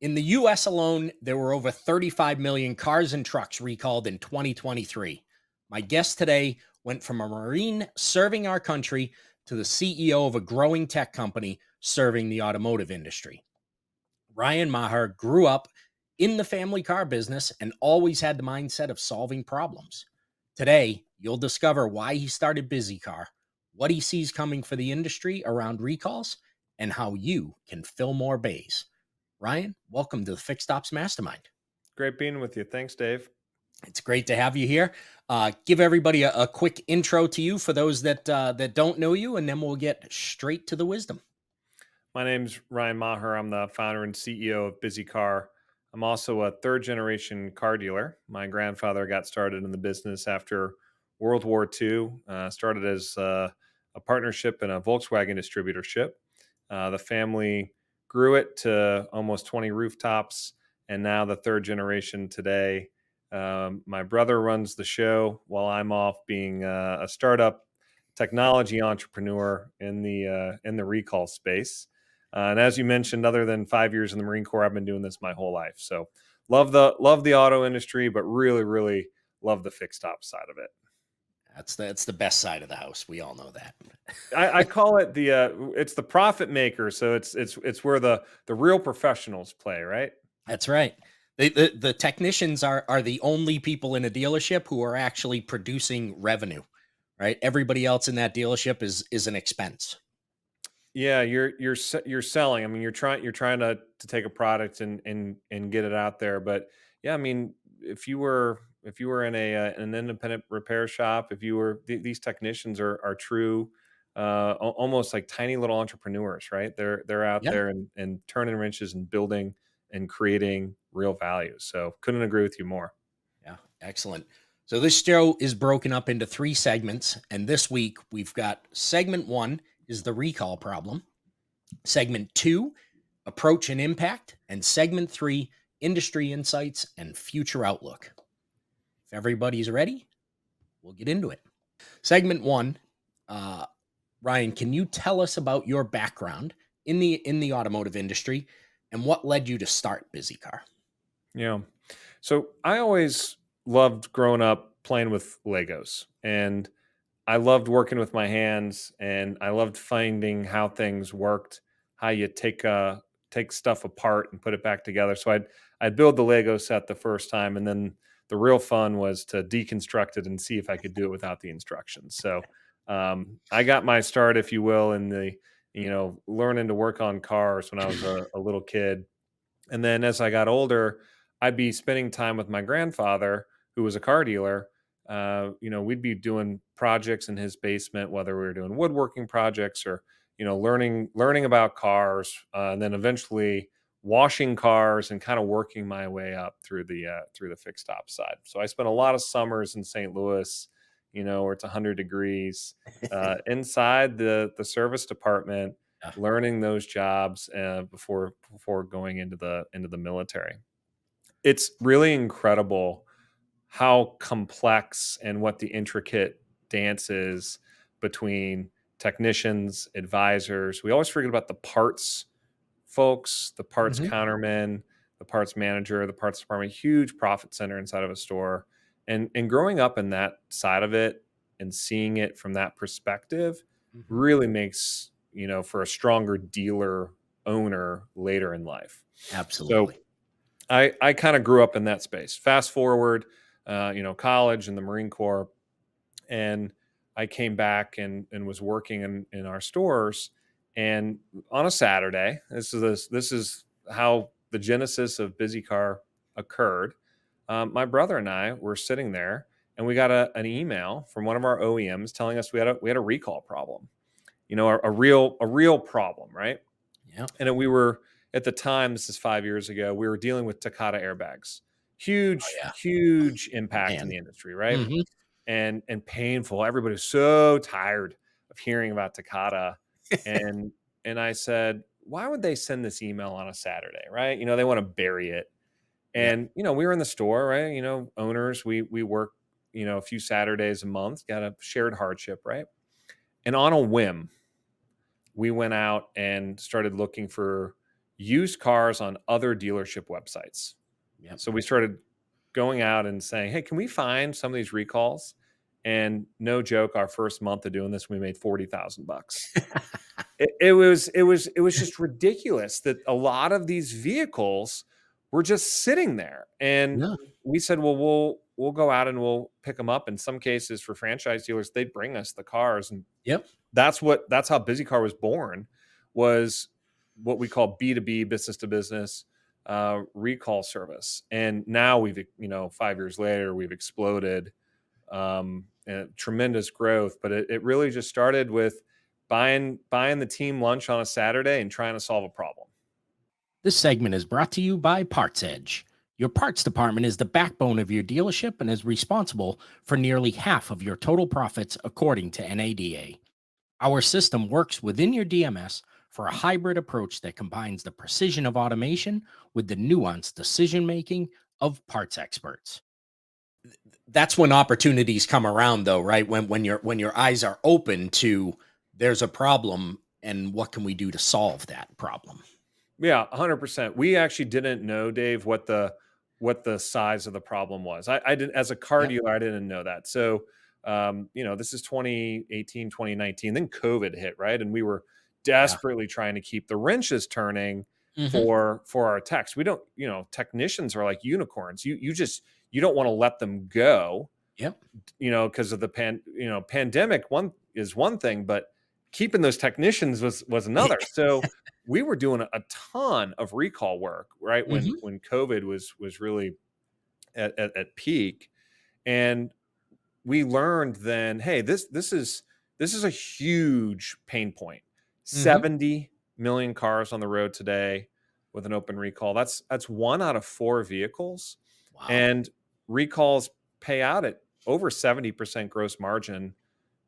In the US alone, there were over 35 million cars and trucks recalled in 2023. My guest today went from a Marine serving our country to the CEO of a growing tech company serving the automotive industry. Ryan Maher grew up in the family car business and always had the mindset of solving problems. Today, you'll discover why he started BizzyCar, what he sees coming for the industry around recalls, and how you can fill more bays. Ryan, welcome to the Fixed Ops Mastermind. Great being with you. Thanks, Dave. It's great to have you here. Give everybody a quick intro to you for those that don't know you, and then we'll get straight to the wisdom. My name's Ryan Maher. I'm the founder and CEO of BizzyCar. I'm also a third generation car dealer. My grandfather got started in the business after World War II, started as a partnership and a Volkswagen distributorship. The family grew it to almost 20 rooftops, and now the third generation today. My brother runs the show while I'm off being a startup technology entrepreneur in the recall space. And as you mentioned, other than 5 years in the Marine Corps, I've been doing this my whole life. So love the auto industry, but really love the fixed ops side of it. That's the best side of the house. We all know that. I call it it's the profit maker. So it's where the real professionals play, right? That's right. The technicians are the only people in a dealership who are actually producing revenue, right? Everybody else in that dealership is an expense. Yeah, you're selling. I mean, you're trying to take a product and get it out there. But yeah, I mean, if you were in an independent repair shop, if you were these technicians are true, almost like tiny little entrepreneurs, right? They're out Yeah. there and turning wrenches and building and creating real value. So couldn't agree with you more. Yeah. Excellent. So this show is broken up into three segments. And this week we've got segment one is the recall problem, segment two, approach and impact, and segment three, industry insights and future outlook. If everybody's ready, we'll get into it. Segment one, uh, Ryan, can you tell us about your background in the automotive industry and what led you to start BizzyCar? Yeah. So I always loved growing up playing with Legos, and I loved working with my hands, and I loved finding how things worked, how you take stuff apart and put it back together. So I'd build the Lego set the first time, and then the real fun was to deconstruct it and see if I could do it without the instructions. So I got my start, if you will, in the learning to work on cars when I was a little kid, and then as I got older, I'd be spending time with my grandfather, who was a car dealer. We'd be doing projects in his basement, whether we were doing woodworking projects or learning about cars, and then eventually washing cars and kind of working my way up through the fixed ops side. So I spent a lot of summers in St. Louis, where it's 100 degrees, inside the service department, Yeah. learning those jobs before going into the military. It's really incredible how complex and what the intricate dance is between technicians, advisors. We always forget about the parts folks, the parts Mhm. counterman, the parts manager, the parts department, huge profit center inside of a store. And growing up in that side of it and seeing it from that perspective Mhm. really makes, for a stronger dealer owner later in life. So Absolutely. I kind of grew up in that space. Fast forward, college and the Marine Corps, and I came back and was working in our stores. And on a Saturday, this is how the genesis of BizzyCar occurred. My brother and I were sitting there, and we got an email from one of our OEMs telling us we had a recall problem. A real problem, right? Yeah. And we were at the time. This is 5 years ago. We were dealing with Takata airbags, Oh huge yeah. huge impact in Man. the industry, right? Mhm. And painful. Everybody was so tired of hearing about Takata, and I said, why would they send this email on a Saturday, right? They want to bury it. Yeah. And we were in the store, right? Owners, we work, a few Saturdays a month, got a shared hardship, right? And on a whim, we went out and started looking for used cars on other dealership websites. Yep. So we started going out and saying, "Hey, can we find some of these recalls?" And no joke, our first month of doing this, we made $40,000. It was just ridiculous that a lot of these vehicles were just sitting there. And Yeah. we said, "Well, we'll go out and we'll pick them up." In some cases, for franchise dealers, they'd bring us the cars, and Yep. that's how BizzyCar was born. Was what we call B2B, business to business recall service. And now we've, 5 years later, we've exploded, and tremendous growth. But it really just started with buying the team lunch on a Saturday and trying to solve a problem. This segment is brought to you by Parts Edge. Your parts department is the backbone of your dealership and is responsible for nearly half of your total profits, according to NADA. Our system works within your DMS for a hybrid approach that combines the precision of automation with the nuanced decision making of parts experts. That's when opportunities come around, though, right? When your eyes are open to there's a problem and what can we do to solve that problem. Yeah, 100%. We actually didn't know, Dave, what the size of the problem was. I didn't, as a car Yep. dealer, I didn't know that. So, this is 2018, 2019. Then COVID hit, right? And we were Yeah. desperately trying to keep the wrenches turning Hmm. for our techs. We don't, technicians are like unicorns. You don't want to let them go, Yep. because of the pandemic. One thing, but keeping those technicians was another. So we were doing a ton of recall work, right? When Hmm. COVID was really at peak. And we learned then, hey, this is a huge pain point. Hmm. 70 million cars on the road today with an open recall. That's one out of four vehicles. Wow. And recalls pay out at over 70% gross margin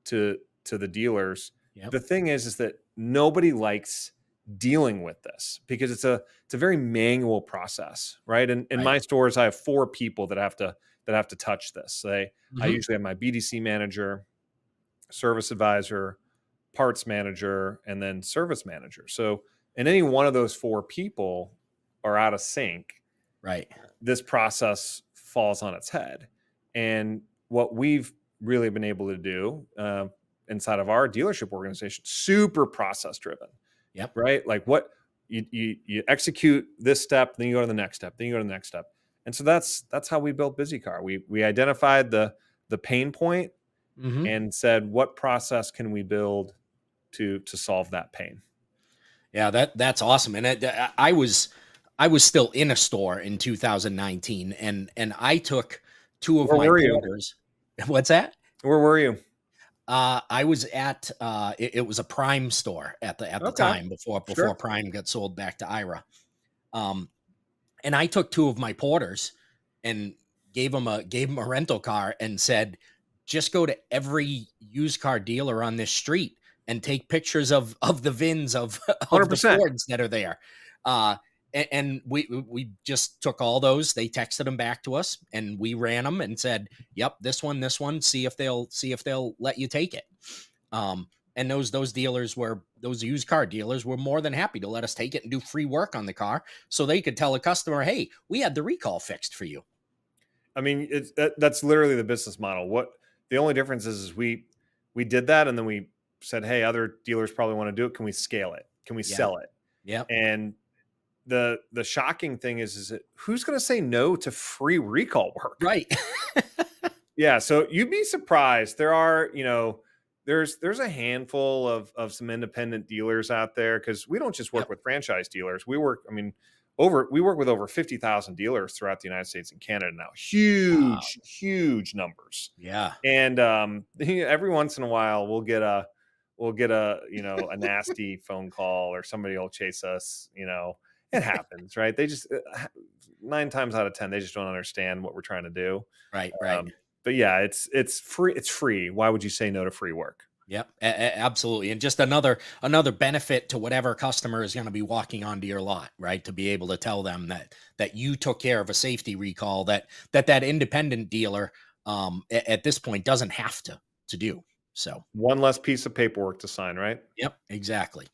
to the dealers. Yep. The thing is that nobody likes dealing with this because it's a very manual process, right? And in Right. my stores, I have four people that have to touch this. I Hmm. usually have my BDC manager, service advisor, parts manager, and then service manager. So, and any one of those four people are out of sync, Right. this process falls on its head. And what we've really been able to do, inside of our dealership organization, super process driven, Yep. right? Like what you execute this step, then you go to the next step, then you go to the next step. And so that's how we built BizzyCar. We identified the pain point Hmm. and said, what process can we build to solve that pain? Yeah, that's awesome. And I was still in a store in 2019, and I took two of Where my were you? porters. What's that? Where were you? I was at it was a Prime store at the Okay, time before sure. Prime got sold back to Ira. Um, and I took two of my porters and gave them a rental car and said, just go to every used car dealer on this street and take pictures of the VINs of of the 100%. Fords that are there. Uh, and we just took all those. They texted them back to us, and we ran them and said, "Yep, this one. See if they'll let you take it." And those used car dealers were more than happy to let us take it and do free work on the car, so they could tell a customer, "Hey, we had the recall fixed for you." I mean, that's literally the business model. What the only difference is we did that, and then we said, "Hey, other dealers probably want to do it. Can we scale it? Can we Yeah. sell it?" Yep. And the shocking thing is that who's going to say no to free recall work? Right. Yeah, so you'd be surprised. There are, there's a handful of some independent dealers out there, because we don't just work Yep. with franchise dealers. We work with over 50,000 dealers throughout the United States and Canada now. Wow. Huge, huge numbers. Yeah. And every once in a while we'll get a nasty phone call, or somebody will chase us. It happens, right? They just 9 times out of 10 they just don't understand what we're trying to do. Right. Right. Um, but yeah, it's free. It's free. Why would you say no to free work? Yep. Absolutely. And just another benefit to whatever customer is going to be walking onto your lot, right? To be able to tell them that you took care of a safety recall that independent dealer at this point doesn't have to do. So, One less piece of paperwork to sign, right? yep, exactly.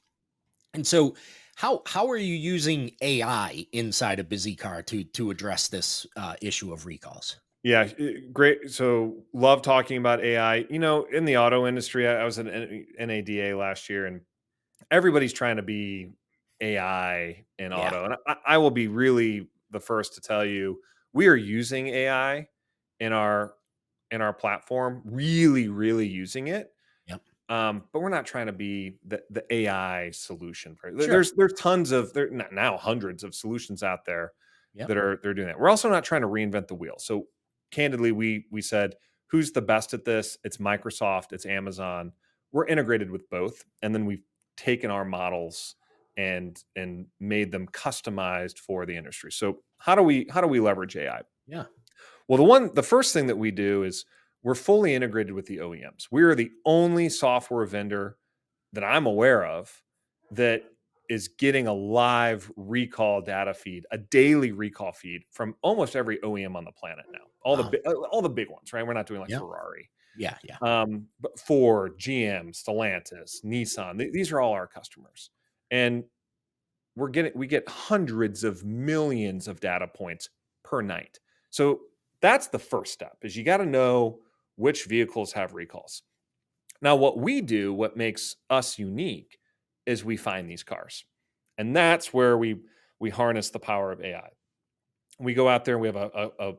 And so how are you using AI inside of BizzyCar to address this issue of recalls? Yeah, great. So love talking about AI. In the auto industry, I was at NADA last year, and everybody's trying to be AI in Yeah. auto. And I will be really the first to tell you, we are using AI in our platform, really, really using it. Yep. But we're not trying to be the AI solution for it. Sure. There's tons of there now hundreds of solutions out there Yep. that are they're doing that. We're also not trying to reinvent the wheel. So candidly, we said who's the best at this? It's Microsoft, it's Amazon. We're integrated with both, and then we've taken our models and made them customized for the industry. So how do we leverage AI? Yeah. Well, the first thing that we do is we're fully integrated with the OEMs. We are the only software vendor that I'm aware of that is getting a live recall data feed, a daily recall feed from almost every OEM on the planet now. Wow. All the big ones, right? We're not doing like Yep. Ferrari, Yeah. Yeah. but Ford, GM, Stellantis, Nissan. These are all our customers, and we get hundreds of millions of data points per night. So that's the first step is you got to know which vehicles have recalls. Now what we do, what makes us unique is we find these cars. And that's where we harness the power of AI. We go out there and we have a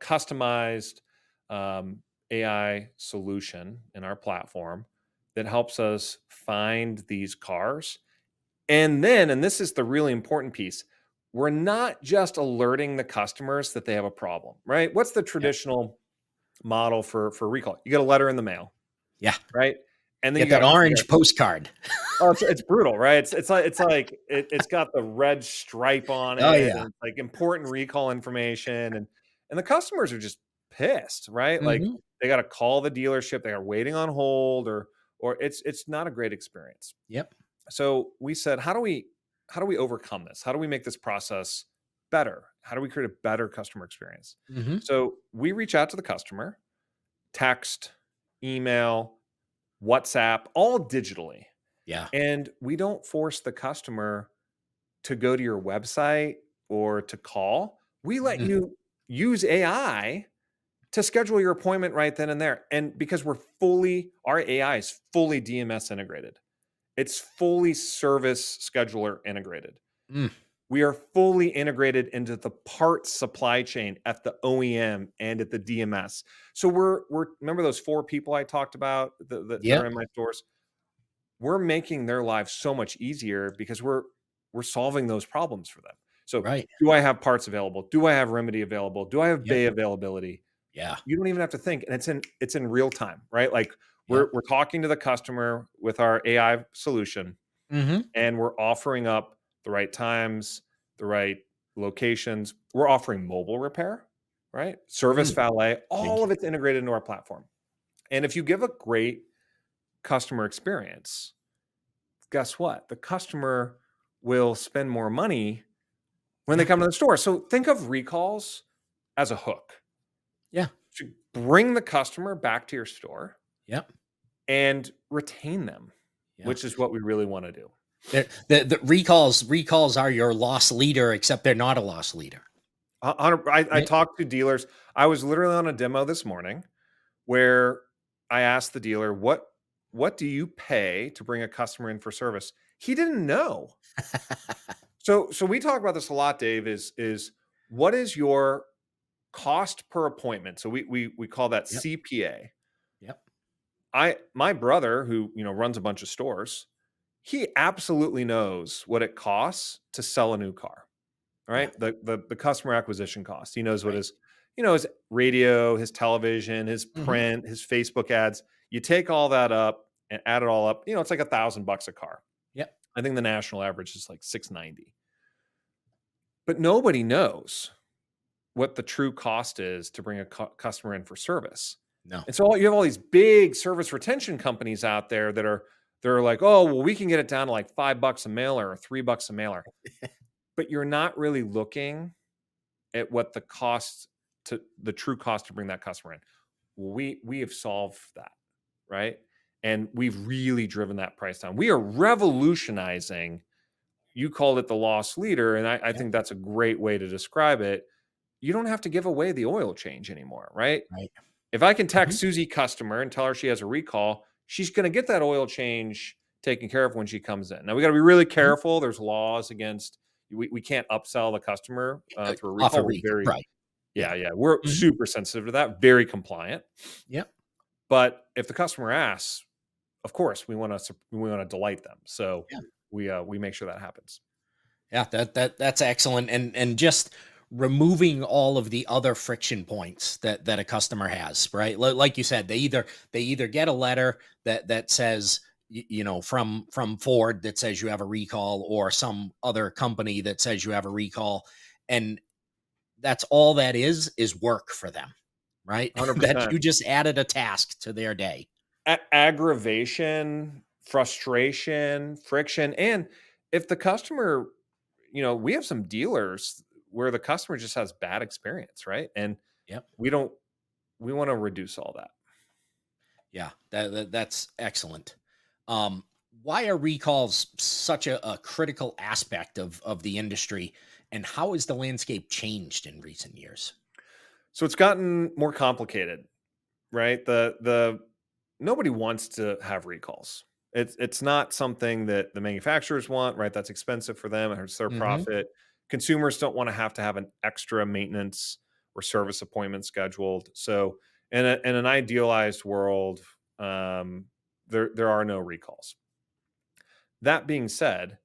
customized AI solution in our platform that helps us find these cars, and this is the really important piece, we're not just alerting the customers that they have a problem, right? What's the Yep. traditional model for recall? You get a letter in the mail, Yeah. right? And then Get that you got orange postcard. oh, it's brutal, right? It's got the red stripe on Oh it, yeah. and it's like important recall information, and the customers are just pissed, right? Like Hmm. they got to call the dealership, they are waiting on hold, or it's not a great experience. Yep. So we said, how do we overcome this? How do we make this process better? How do we create a better customer experience? Hmm. So we reach out to the customer, text, email, WhatsApp, all digitally. Yeah. And we don't force the customer to go to your website or to call. We let Mhm. you use AI to schedule your appointment right then and there. And because our AI is fully DMS integrated. It's fully service scheduler integrated. Mm. We are fully integrated into the parts supply chain at the OEM and at the DMS. So we're remember those four people I talked about that are Yep. in my stores? We're making their lives so much easier because we're solving those problems for them. So Right. do I have parts available? Do I have remedy available? Do I have Yep. bay availability? Yeah. You don't even have to think, and it's in real time, right? Like Yep. we're talking to the customer with our AI solution, Hmm. and we're offering up the right times, the right locations. We're offering mobile repair, right? Service Mm. valet, Big. all of it's integrated into our platform. And if you give a great customer experience, guess what? The customer will spend more money when they Yeah. come to the store. So think of recalls as a hook Yeah. to bring the customer back to your store Yep. and retain them, Yeah. which is what we really want to do. The recalls are your loss leader, except they're not a loss leader. I Right. talked to dealers. I was literally on a demo this morning where I asked the dealer, what do you pay to bring a customer in for service? He didn't know. So we talk about this a lot, Dave, is what is your cost per appointment? So we call that Yep. CPA. Yep. My brother, who runs a bunch of stores, he absolutely knows what it costs to sell a new car. Yeah. Right? The customer acquisition cost. He knows what Right. his radio, his television, his Hmm. print, his Facebook ads. You take all that up and add it all up, it's like $1,000 a car. Yep. I think the national average is like 690. But nobody knows what the true cost is to bring a customer in for service. No. And so you have all these big service retention companies out there they're like, oh, well, we can get it down to like $5 a mailer or $3 a mailer. But you're not really looking at what the true cost to bring that customer in. We have solved that, right? And we've really driven that price down. We are revolutionizing you called it the loss leader, and I Yep. think that's a great way to describe it. You don't have to give away the oil change anymore, right? Right. If I can text Mhm. Susie customer and tell her she has a recall, she's going to get that oil change taken care of when she comes in. Now we got to be really Mhm. careful. There's laws against we can't upsell the customer through a Off a recall. We're reek. very Right. yeah Yeah. yeah we're Mhm. super sensitive to that. Very compliant. Yep. But if the customer asks, of course we want to delight them. So Yeah. we make sure that happens. Yeah, that's excellent, and just removing all of the other friction points that a customer has, right? Like you said, they either get a letter that says from Ford that says you have a recall, or some other company that says you have a recall, and that's all that is work for them, right? one Hundred That percent. you just added a task to their day. Aggravation, frustration, friction, and if the customer, we have some dealers where the customer just has bad experience, right? And Yep. we don't we want to reduce all that. Yeah, that's excellent. Um, why are recalls such a critical aspect of the industry, and how has the landscape changed in recent years? So it's gotten more complicated, right? The nobody wants to have recalls. It's not something that the manufacturers want, right? That's expensive for them. It hurts their Hmm. profit. Consumers don't want to have an extra maintenance or service appointment scheduled. So in an idealized world, there are no recalls. That being said,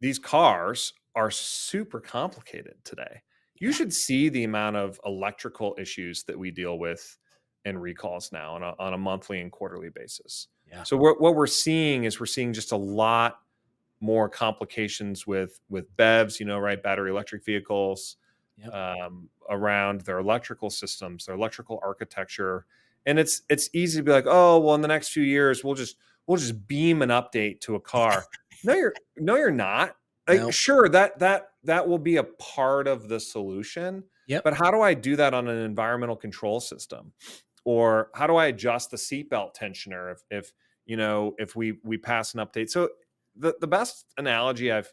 these cars are super complicated today. You Yeah, should see the amount of electrical issues that we deal with in recalls now on a monthly and quarterly basis. yeah, So what we're seeing is we're seeing just a lot more complications with BEVs, right, battery electric vehicles, yep, around their electrical systems, their electrical architecture, and it's easy to be like, oh, well, in the next few years, we'll just beam an update to a car. No, you're not. Like, no, sure, that will be a part of the solution, yep, but how do I do that on an environmental control system? Or how do I adjust the seatbelt tensioner if we pass an update? So the best analogy I've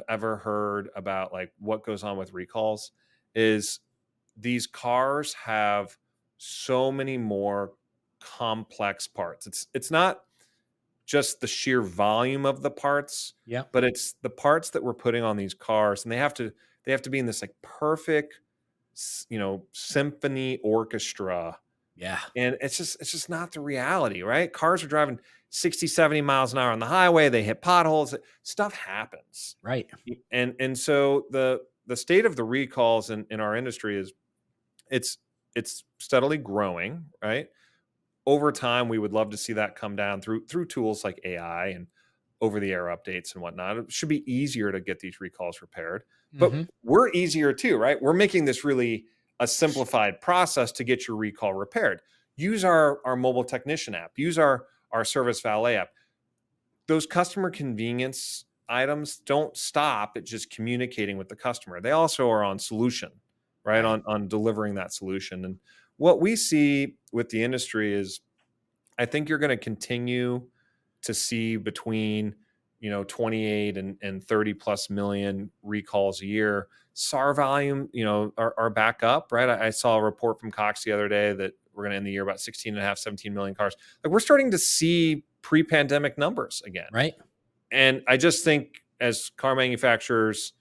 ever heard about like what goes on with recalls is these cars have so many more complex parts. It's not just the sheer volume of the parts, yep, but it's the parts that we're putting on these cars, and they have to be in this like perfect symphony orchestra, yeah, and it's just not the reality, right? Cars are driving 60, 70 miles an hour on the highway, they hit potholes, stuff happens. right, And so the state of the recalls in our industry is it's it's steadily growing, right? Over time, we would love to see that come down through tools like AI and over the air updates and whatnot. It should be easier to get these recalls repaired, but hmm, we're easier too, right? We're making this really a simplified process to get your recall repaired. Use our mobile technician app. Use our service valet app. Those customer convenience items don't stop at just communicating with the customer. They also are on solution, right? right, On delivering that solution. And what we see with the industry is I think you're going to continue to see between 28 and 30 plus million recalls a year. SAR volume, are back up, right? I saw a report from Cox the other day that we're going to end the year about 16 and a half, 17 million cars. Like we're starting to see pre-pandemic numbers again. right, And I just think as car manufacturers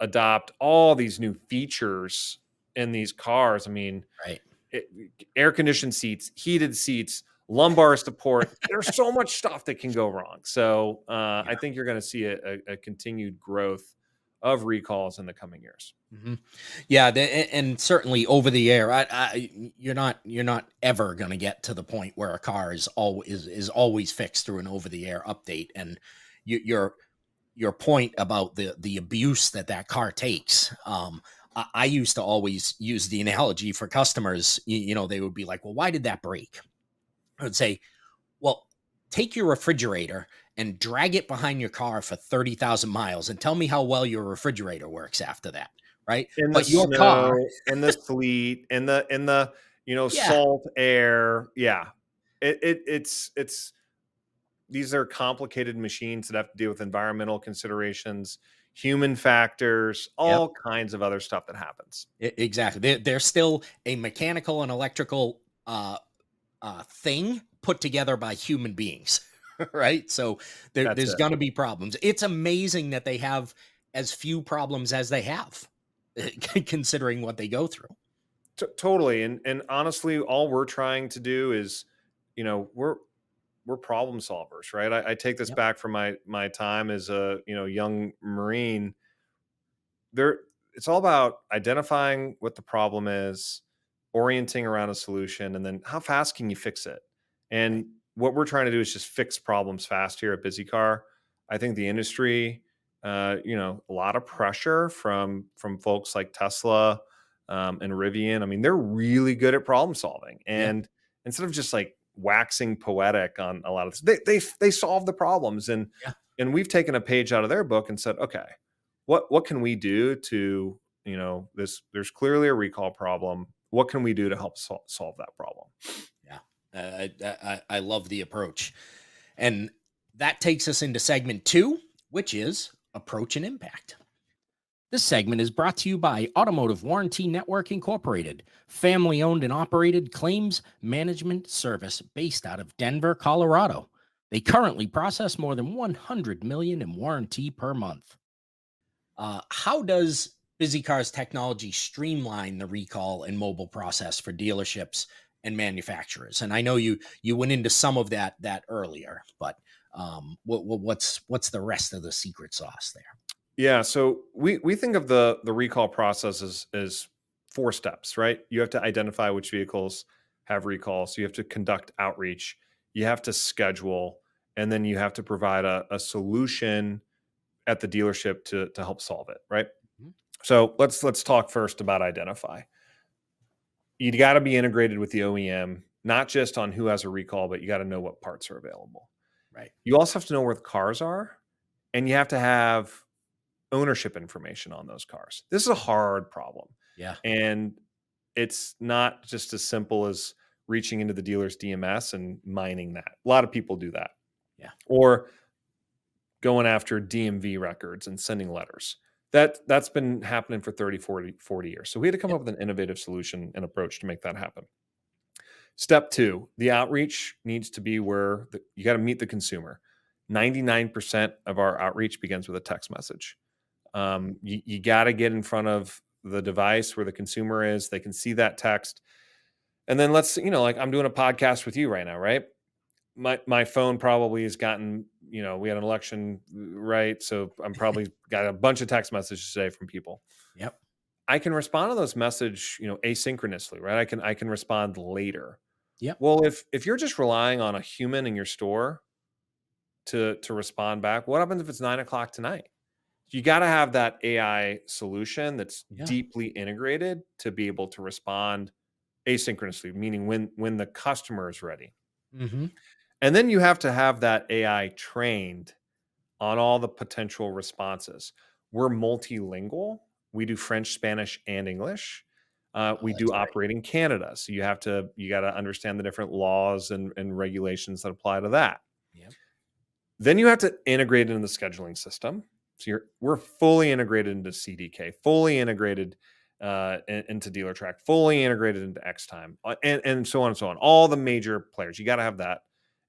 adopt all these new features in these cars, I mean, right. it, air conditioned seats, heated seats, lumbar support. There's so much stuff that can go wrong. So Yeah. I think you're going to see a continued growth of recalls in the coming years. Hmm. Yeah, and certainly over the air, you're not ever going to get to the point where a car is always fixed through an over the air update, and your point about the abuse that car takes. I used to always use the analogy for customers. They would be like, "Well, why did that break?" I would say, "Well, take your refrigerator and drag it behind your car for 30,000 miles and tell me how well your refrigerator works after that." Right? In the But your car, snow, in the sleet, in the yeah, salt air. Yeah. It's these are complicated machines that have to deal with environmental considerations, human factors, Yep. all kinds of other stuff that happens. Exactly. They're still a mechanical and electrical thing put together by human beings, right? So That's there's it. going to be problems. It's amazing that they have as few problems as they have, considering what they go through. Totally. And honestly, all we're trying to do is, you know, we're problem solvers, right? I take this Yep. back from my time as a, you know, young Marine. There, it's all about identifying what the problem is, orienting around a solution, and then how fast can you fix it. Right. And what we're trying to do is just fix problems fast here at BizzyCar. I think the industry, you know, a lot of pressure from folks like Tesla, and Rivian. I mean, they're really good at problem solving, Yeah. and instead of just like waxing poetic on a lot of this, they solve the problems. Yeah. And we've taken a page out of their book and said, okay, what can we do to, you know, this, there's clearly a recall problem, what can we do to help solve that problem? Yeah. I love the approach. And that takes us into segment two, which is approach and impact. This segment is brought to you by Automotive Warranty Network Incorporated, family owned and operated claims management service based out of Denver, Colorado. They currently process more than 100 million in warranty per month. How does BizzyCar's technology streamline the recall and mobile process for dealerships and manufacturers? And I know you went into some of that earlier, but what's the rest of the secret sauce there? Yeah, so we think of the recall process as four steps, right? You have to identify which vehicles have recalls, you have to conduct outreach, you have to schedule, and then you have to provide a solution at the dealership to help solve it, right? Mhm. So let's talk first about identify. You got to be integrated with the OEM, not just on who has a recall, but you got to know what parts are available. Right. You also have to know where the cars are, and you have to have ownership information on those cars. This is a hard problem. Yeah. And it's not just as simple as reaching into the dealer's DMS and mining that. A lot of people do that. Yeah. Or going after DMV records and sending letters. That's been happening for 30, 40 years. So we had to come Yep. up with an innovative solution and approach to make that happen. Step two, the outreach needs to be where you got to meet the consumer. 99% of our outreach begins with a text message. You got to get in front of the device where the consumer is. They can see that text. And then let's, you know, like I'm doing a podcast with you right now, right? My phone probably has gotten, you know, we had an election, right? So I'm probably got a bunch of text messages today from people. Yep. I can respond to those message, you know, asynchronously, right? I can respond later. Yep. Well, if you're just relying on a human in your store to respond back, what happens if it's 9 o'clock tonight? You got to have that AI solution that's Yeah. deeply integrated to be able to respond asynchronously, meaning when the customer is ready. Hmm. And then you have to have that AI trained on all the potential responses. We're multilingual. We do French, Spanish, and English. Oh, We that's do great. operate in Canada, so you got to understand the different laws and regulations that apply to that. Yep. Then you have to integrate it in the scheduling system. So we're fully integrated into CDK, fully integrated into DealerTrack, fully integrated into Xtime, and so on and so on. All the major players, you got to have that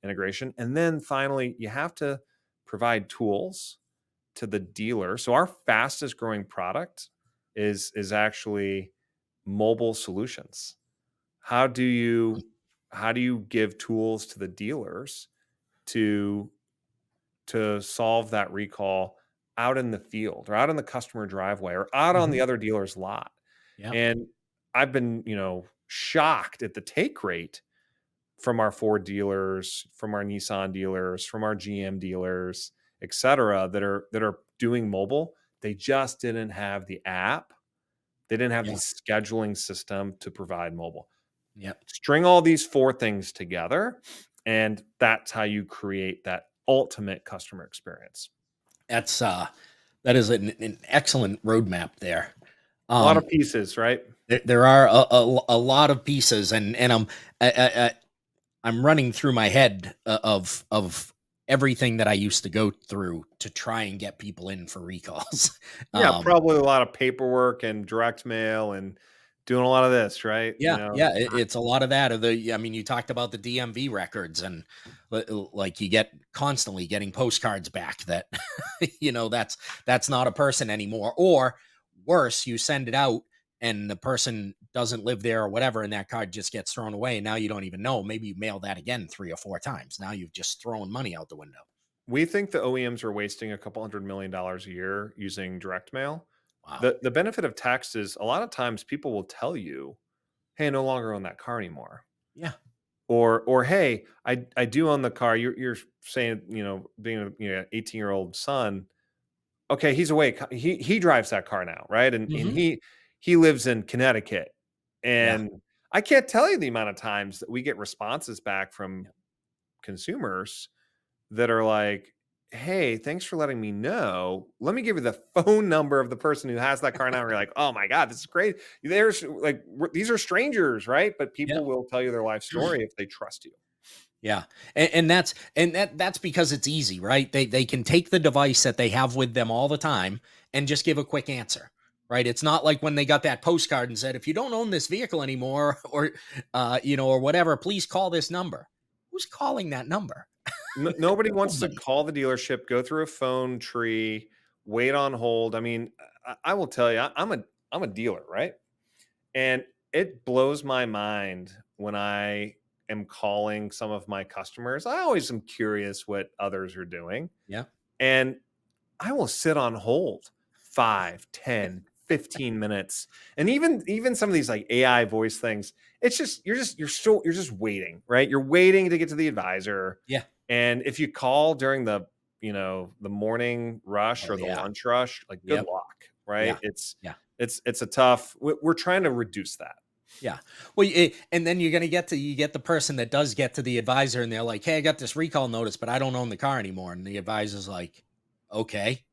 integration. And then finally, you have to provide tools to the dealer. So our fastest growing product is actually mobile solutions. How do you give tools to the dealers to solve that recall out in the field or out in the customer driveway or out on the Hmm. other dealer's lot? Yep. And I've been, you know, shocked at the take rate from our Ford dealers, from our Nissan dealers, from our GM dealers, et cetera, that are doing mobile. They just didn't have the app. They didn't have the Yeah. scheduling system to provide mobile. Yep. String all these four things together, and that's how you create that ultimate customer experience. That's that is an excellent roadmap there. A lot Um, of pieces, right? there are a lot of pieces, and I'm I, I, I- I'm running through my head of everything that I used to go through to try and get people in for recalls. Yeah, um, probably a lot of paperwork and direct mail and doing a lot of this, right? Yeah, yeah, it's a lot of that. Of the, I mean, you talked about the DMV records, and like you get constantly getting postcards back that, that's not a person anymore. Or worse, you send it out and the person doesn't live there or whatever, and that card just gets thrown away. And now you don't even know. Maybe you mail that again 3 or 4 times. Now you've just thrown money out the window. We think the OEMs are wasting a couple $100 million a year using direct mail. Wow. The benefit of text is a lot of times people will tell you, "Hey, I no longer own that car anymore." Yeah. Or "Hey, I do own the car." You're saying, being a 18-year-old son, okay, he's awake. He drives that car now, right? And Hmm. he lives in Connecticut. Yeah. And I can't tell you the amount of times that we get responses back from Yeah. consumers that are like, "Hey, thanks for letting me know. Let me give you the phone number of the person who has that car now." And you're like, "Oh my God, this is great." There's like, these are strangers, right? But Yeah. people will tell you their life story if they trust you. Yeah. And that's because it's easy, right? They can take the device that they have with them all the time and just give a quick answer. Right? It's not like when they got that postcard and said, if you don't own this vehicle anymore, or whatever, please call this number. Who's calling that number? Nobody wants to Nobody. call the dealership, go through a phone tree, wait on hold. I mean, I will tell you, I'm a dealer, right? And it blows my mind when I am calling some of my customers. I always am curious what others are doing. Yeah. And I will sit on hold 5, 10, 15 minutes. And even some of these like AI voice things, it's just you're just waiting, right? You're waiting to get to the advisor. Yeah. And if you call during the morning rush Oh or the yeah. lunch rush, like good Yep. luck, Yeah. right? It's Yeah. it's a tough we're trying to reduce that. Yeah. Well, and then you're gonna get the person that does get to the advisor, and they're like, "Hey, I got this recall notice, but I don't own the car anymore." And the advisor's like, "Okay."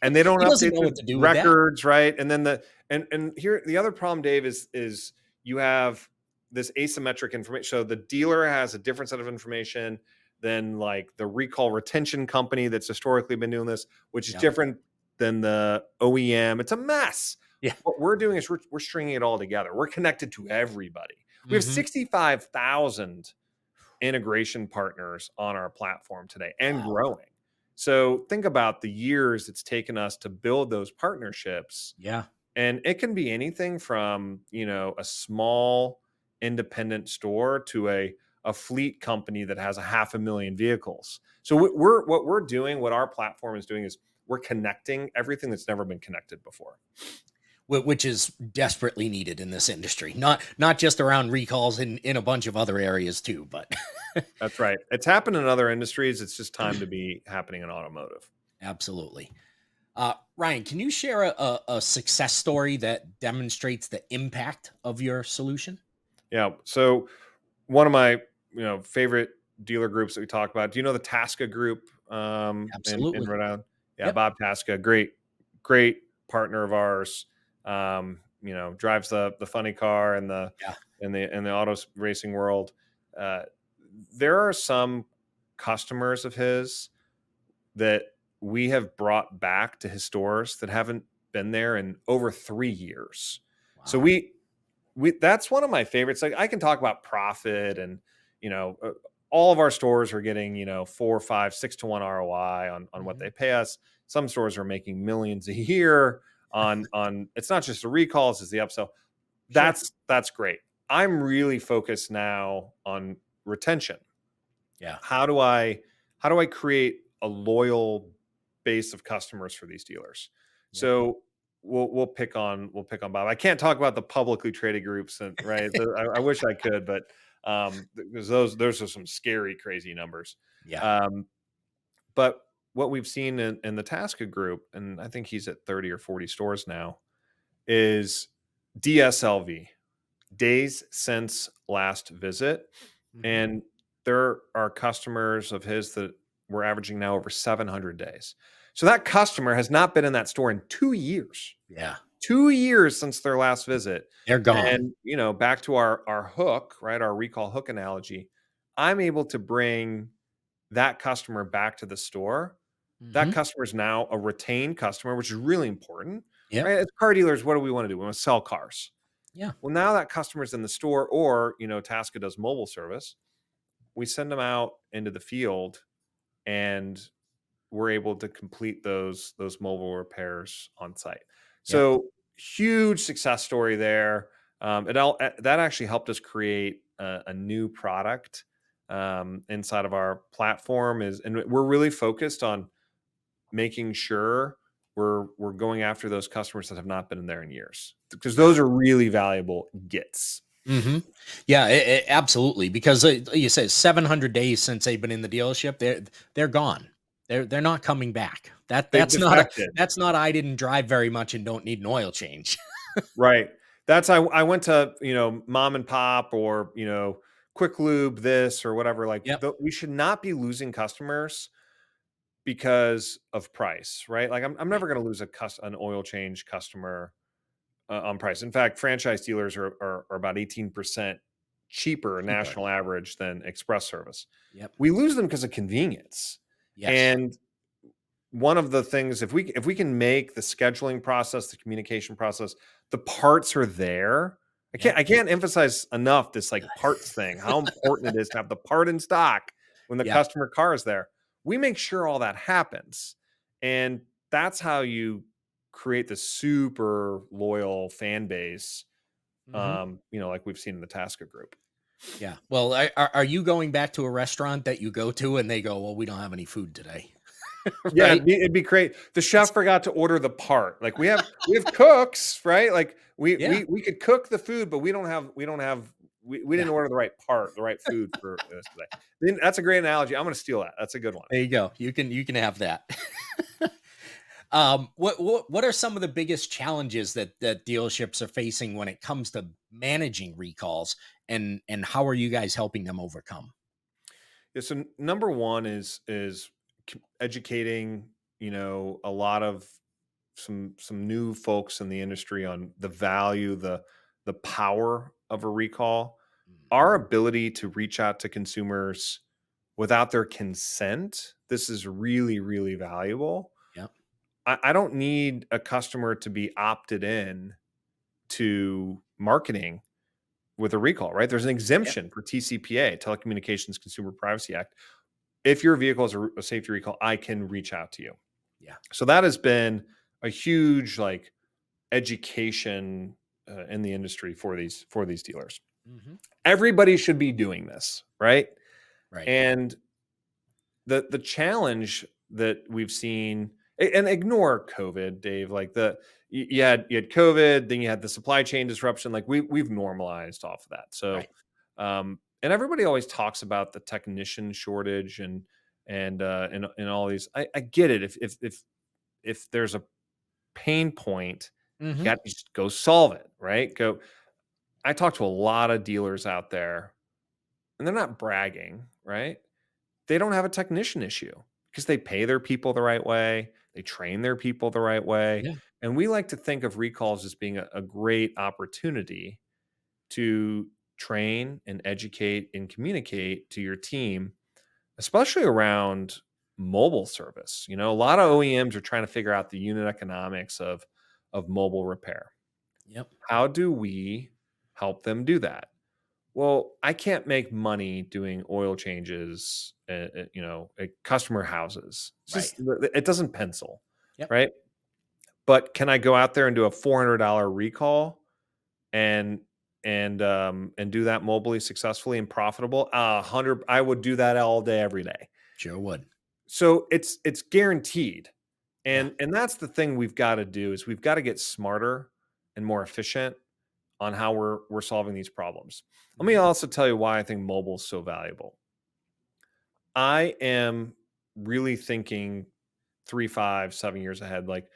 And they don't He doesn't update know the what to do with that. records, right? And then and here the other problem, Dave, is you have this asymmetric information. So the dealer has a different set of information than like the recall retention company that's historically been doing this, which is Yeah. different than the OEM. It's a mess. Yeah. What we're doing is we're stringing it all together. We're connected to everybody. We have Mhm. 65,000 integration partners on our platform today and Wow. growing. So think about the years it's taken us to build those partnerships. Yeah. And it can be anything from, a small independent store to a fleet company that has a 500,000 vehicles. So what we're doing, what our platform is doing is we're connecting everything that's never been connected before. Which is desperately needed in this industry. Not just around recalls in a bunch of other areas too, but That's right. It's happened in other industries. It's just time to be happening in automotive. absolutely. Ryan, can you share a success story that demonstrates the impact of your solution? Yeah. So one of my favorite dealer groups that we talk about. Do you know the Tasca Group in Absolutely. Rhode Island? Yeah, Yep. Bob Tasca, great partner of ours. Drives the funny car in the Yeah. auto racing world. Uh, there are some customers of his that we have brought back to his stores that haven't been there in over 3 years. So Wow. we that's one of my favorites. Like I can talk about profit and you know uh, all of our stores are getting 4, 5, 6 to 1 ROI on what Mhm. they pay us. Some stores are making millions a year on it's not just the recalls, it's the upsell. Sure. That's great. I'm really focused now on retention. Yeah. How do I create a loyal base of customers for these dealers? Yep. So we'll pick on Bob. I can't talk about the publicly traded groups, and right. I wish I could, but because those are some scary, crazy numbers. Yeah. Um, but what we've seen in the Tasca group, and I think he's at 30 or 40 stores now, is DSLV, days since last visit. Mhm. And there are customers of his that we're averaging now over 700 days. So that customer has not been in that store in 2 years. Yeah. 2 years since their last visit. They're gone. And back to our hook, right? Our recall hook analogy. I'm able to bring that customer back to the store, that Hmm. customer is now a retained customer, which is really important, Yep. right? As car dealers, what do we want to do? We want to sell cars. Yeah. Well, now that customer's in the store, or Tasca does mobile service, we send them out into the field, and we're able to complete those mobile repairs on site. Yep. So huge success story there. That actually helped us create a new product inside of our platform, and we're really focused on making sure we're going after those customers that have not been in there in years, because Yeah. those are really valuable gets. Hmm. Yeah, absolutely. Because you said 700 days since they've been in the dealership, they're gone. They're not coming back. They've That's not a defected. that's not I didn't drive very much and don't need an oil change. Right. I went to, mom and pop, or, quick lube this or whatever. Like, Yep. we should not be losing customers because of price, right? Like, I'm Right. never going to lose an oil change customer on price. In fact, franchise dealers are about 18% cheaper Cheaper. national average than express service. Yep. We lose them because of convenience. Yes. And one of the things, if we can make the scheduling process, the communication process, the parts are there. I can't Yep. I can't emphasize enough this, like, parts thing, how important it is to have the part in stock when the Yep. customer car is there. We make sure all that happens, and that's how you create the super loyal fan base, Hmm. like we've seen in the Tasca group. Yeah. Well, are you going back to a restaurant that you go to and they go, well, we don't have any food today, Yeah, right? it'd be great. The It's chef forgot to order the part. Like, we have cooks, right? Like, we yeah. we we could cook the food, but we Yeah. didn't order the right part, the right food for this today. Then that's a great analogy. I'm gonna steal that. That's a good one. There you go. You can have that. What are some of the biggest challenges that dealerships are facing when it comes to managing recalls, and how are you guys helping them overcome? Yeah, so number one is educating, a lot of some new folks in the industry on the value, the power of a recall, Mm. our ability to reach out to consumers without their consent. This is really, really valuable. Yep. I don't need a customer to be opted in to marketing with a recall, right? There's an Yep. exemption for TCPA, Telecommunications Consumer Privacy Act. If your vehicle is a safety recall, I can reach out to you. Yeah. So that has been a huge, like, education in the industry for these dealers. Hmm. Everybody should be doing this, right? Right. And the challenge that we've seen, and ignore COVID, Dave, like, you had COVID, then you had the supply chain disruption. Like, we've normalized off of that. So, Right. and everybody always talks about the technician shortage, and all these. I get it. If there's a pain point, you Hmm. got to just go solve it, right? Go. I talk to a lot of dealers out there, and they're not bragging, right? They don't have a technician issue because they pay their people the right way, they train their people the right way. Yeah. And we like to think of recalls as being a great opportunity to train and educate and communicate to your team, especially around mobile service. A lot of OEMs are trying to figure out the unit economics of mobile repair. Yep. How do we help them do that? Well, I can't make money doing oil changes, at customer houses. Right. It doesn't pencil, Yep. right? But can I go out there and do a $400 recall, and and do that mobily successfully and profitable? 100. I would do that all day, every day. Sure would. So it's guaranteed, Yeah. and that's the thing we've got to do, is we've got to get smarter and more efficient on how we're solving these problems. Let me Hmm. also tell you why I think mobile is so valuable. I am really thinking 3, 5, 7 years ahead. Like,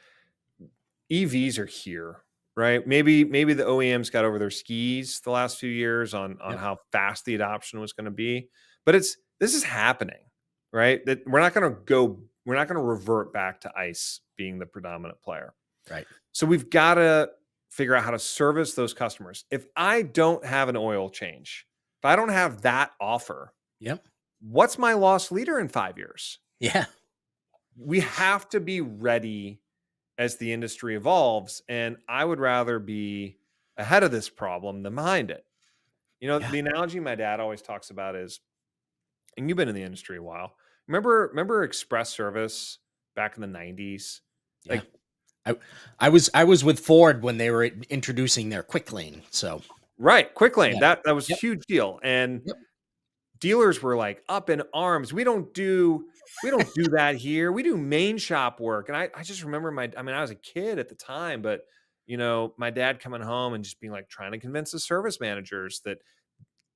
EVs are here, right? Maybe the OEMs got over their skis the last few years on Yep. how fast the adoption was going to be, but this is happening, right? That we're not going to revert back to ICE being the predominant player. Right. So we've got to figure out how to service those customers. If I don't have an oil change, if I don't have that offer, Yep. what's my loss leader in 5 years? Yeah. We have to be ready as the industry evolves. And I would rather be ahead of this problem than behind it. Yeah. The analogy my dad always talks about is, and you've been in the industry a while. Remember express service back in the 90s? Yeah. Like, I was with Ford when they were introducing their quick lane. So right, quick lane. yeah. That was a Yep. huge deal. And Yep. dealers were like up in arms. We don't do that here. We do main shop work. And I just remember I was a kid at the time, but my dad coming home and just being like trying to convince the service managers that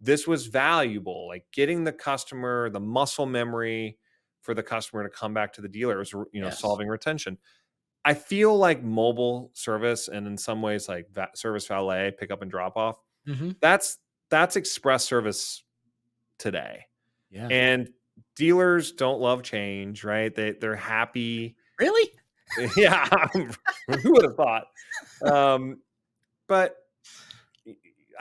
this was valuable, like getting the customer, the muscle memory for the customer to come back to the dealer was, Yes. solving retention. I feel like mobile service and in some ways like service valet, pick up and drop off, Hmm. that's express service today. Yeah. And dealers don't love change, right? They're happy. Really? Yeah, who would have thought? Um, but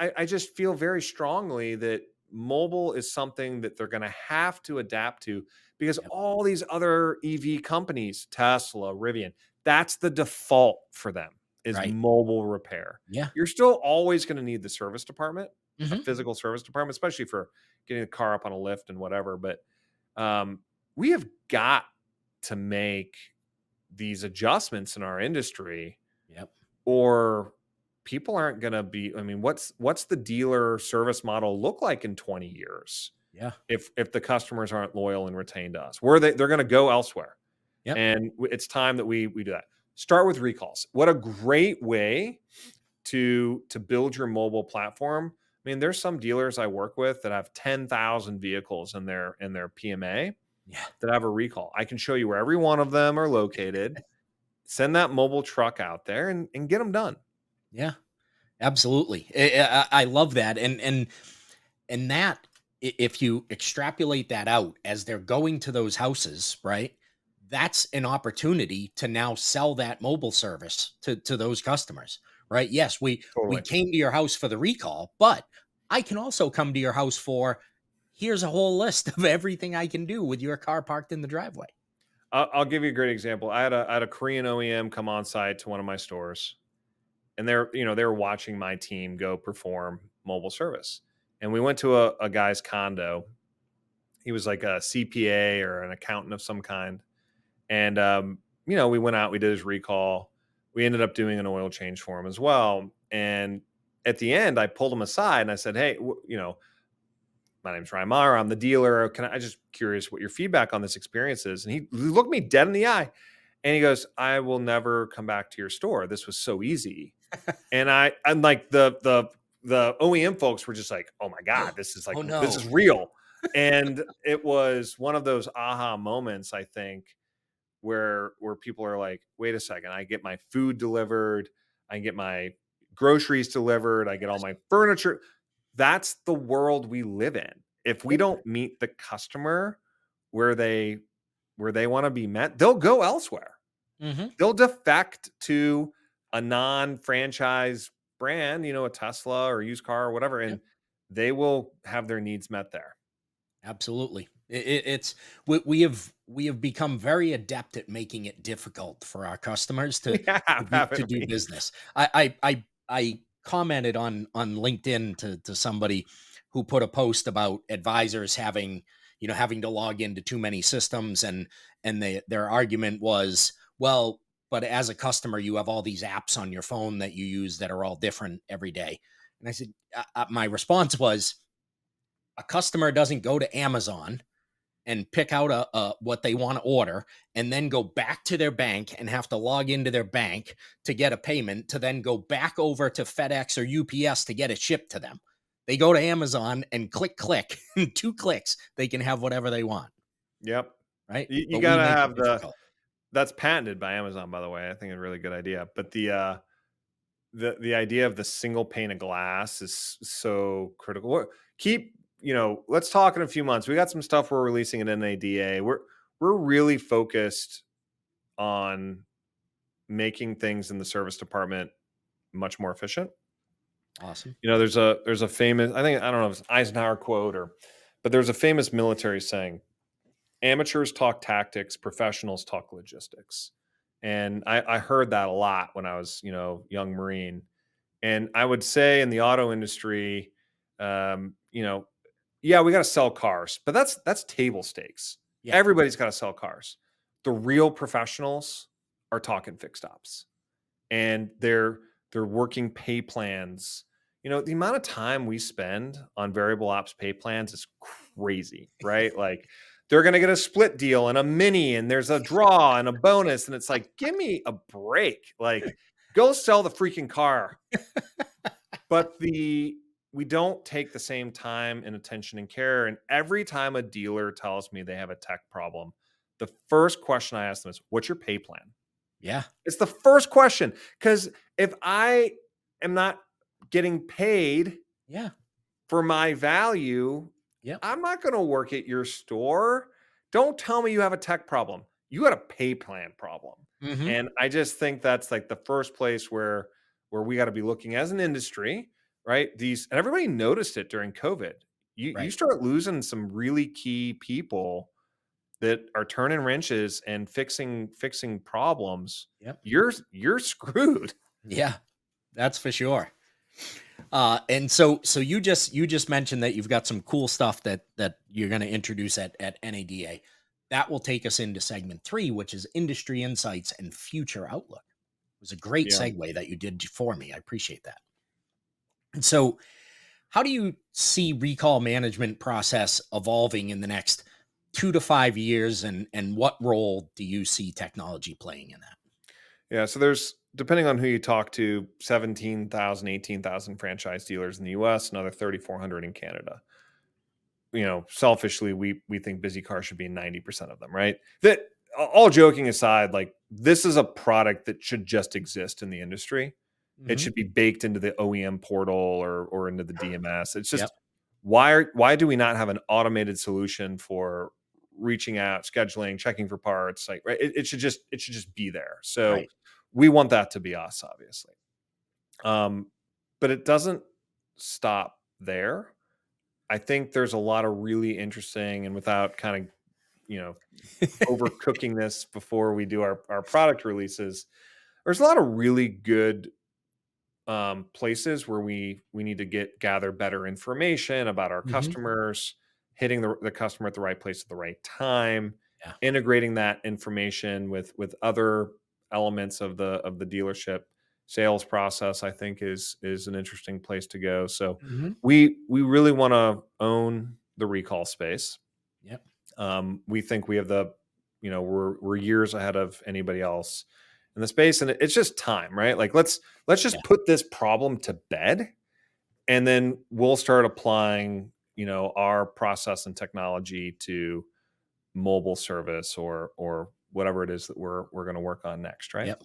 I just feel very strongly that mobile is something that they're going to have to adapt to because Yep. all these other EV companies, Tesla, Rivian, that's the default for them is Right. mobile repair. Yeah. You're still always going to need the service department, a Hmm. physical service department, especially for getting the car up on a lift and whatever. But we have got to make these adjustments in our industry Yep. or people aren't going to be. I mean, what's the dealer service model look like in 20 years Yeah. if the customers aren't loyal and retained to us? They're going to go elsewhere. Yep. And it's time that we do that. Start with recalls. What a great way to build your mobile platform. I mean, there's some dealers I work with that have 10,000 vehicles in their PMA Yeah. that have a recall. I can show you where every one of them are located. Send that mobile truck out there and get them done. Yeah. Absolutely. I love that. And that, if you extrapolate that out as they're going to those houses, right? That's an opportunity to now sell that mobile service to those customers, right? Yes, we Totally. came to your house for the recall, but I can also come to your house for, here's a whole list of everything I can do with your car parked in the driveway. I'll give you a great example. I had a Korean OEM come on site to one of my stores, and they were watching my team go perform mobile service. And we went to a guy's condo. He was like a CPA or an accountant of some kind. And we went out, we did his recall. We ended up doing an oil change for him as well. And at the end, I pulled him aside and I said, "Hey, my name's Ryan Maher. I'm the dealer. I just curious what your feedback on this experience is?" And he looked me dead in the eye and he goes, "I will never come back to your store. This was so easy." And like the OEM folks were just like, "Oh my God, Oh this no. is real." And it was one of those aha moments, I think, where people are like, "Wait a second, I get my food delivered, I can get my groceries delivered, I get all Yes. my furniture." That's the world we live in. If we Yeah. don't meet the customer where they want to be met, they'll go elsewhere. Hmm. They'll defect to a non-franchise brand, a Tesla or used car or whatever, and they will have their needs met there. Absolutely. It's we have become very adept at making it difficult for our customers We to have, do, to haven't do we? business. I commented on LinkedIn to somebody who put a post about advisors having to log into too many systems, and their argument was, well, but as a customer you have all these apps on your phone that you use that are all different every day. And I said, my response was, a customer doesn't go to Amazon and pick out a what they want to order and then go back to their bank and have to log into their bank to get a payment to then go back over to FedEx or UPS to get it shipped to them. They go to Amazon and click, in 2 clicks, they can have whatever they want, Yep. right? You But we gotta make it have difficult. that's patented by Amazon, by the way. I think it's a really good idea. But the idea of the single pane of glass is so critical. Let's talk in a few months. We got some stuff we're releasing at NADA. We're really focused on making things in the service department much more efficient. Awesome. There's a famous, I don't know if it's Eisenhower quote or but there's a famous military saying: amateurs talk tactics, professionals talk logistics. And I heard that a lot when I was, young Marine. And I would say in the auto industry, you know, yeah, we got to sell cars, but that's table stakes. Yeah. Everybody's got to sell cars. The real professionals are talking fixed ops, and they're working pay plans. The amount of time we spend on variable ops pay plans is crazy, right? Like, they're going to get a split deal and a mini, and there's a draw and a bonus, and it's like, give me a break. Like, go sell the freaking car. But we don't take the same time and attention and care. And every time a dealer tells me they have a tech problem, the first question I ask them is, what's your pay plan? Yeah. It's the first question. Because if I am not getting paid Yeah. for my value, Yep. I'm not going to work at your store. Don't tell me you have a tech problem. You got a pay plan problem. Hmm. And I just think that's like the first place where we got to be looking as an industry, right? And everybody noticed it during COVID. You Right. start losing some really key people that are turning wrenches and fixing problems. Yep. You're screwed. Yeah. That's for sure. And so you just mentioned that you've got some cool stuff that you're going to introduce at NADA. That will take us into segment 3, which is industry insights and future outlook. It was a great Yeah. segue that you did for me. I appreciate that. And so, how do you see recall management process evolving in the next 2 to 5 years, and what role do you see technology playing in that? Yeah, so there's, depending on who you talk to, 17,000, 18,000 franchise dealers in the US, another 3,400 in Canada. Selfishly, we think BizzyCar should be in 90% of them, right? That, all joking aside, like, this is a product that should just exist in the industry. It Hmm. should be baked into the OEM portal or into the DMS. It's Yep. just, why do we not have an automated solution for reaching out, scheduling, checking for parts? Like, right, it should just be there. So Right. we want that to be us, obviously. But it doesn't stop there. I think there's a lot of really interesting, and without kind of, you know, overcooking this before we do our product releases, there's a lot of really good places where we need to gather better information about our Hmm. customers, hitting the customer at the right place at the right time, Yeah. integrating that information with other elements of the dealership sales process. I think is an interesting place to go. So Hmm. we really want to own the recall space. Yep. We think we have we're years ahead of anybody else in the space, and it's just time, right? Like, let's Yeah. just put this problem to bed, and then we'll start applying, our process and technology to mobile service or whatever it is that we're going to work on next, right? Yep.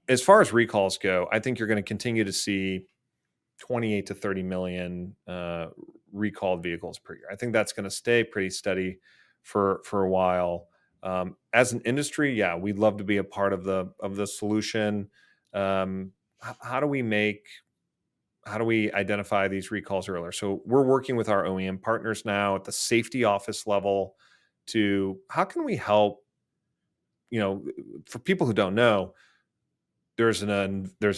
As far as recalls go, I think you're going to continue to see 28 to 30 million recalled vehicles per year. I think that's going to stay pretty steady for a while. As an industry, yeah, we'd love to be a part of the solution. How do we identify these recalls earlier? So we're working with our OEM partners now at the safety office level to, how can we help, for people who don't know, there's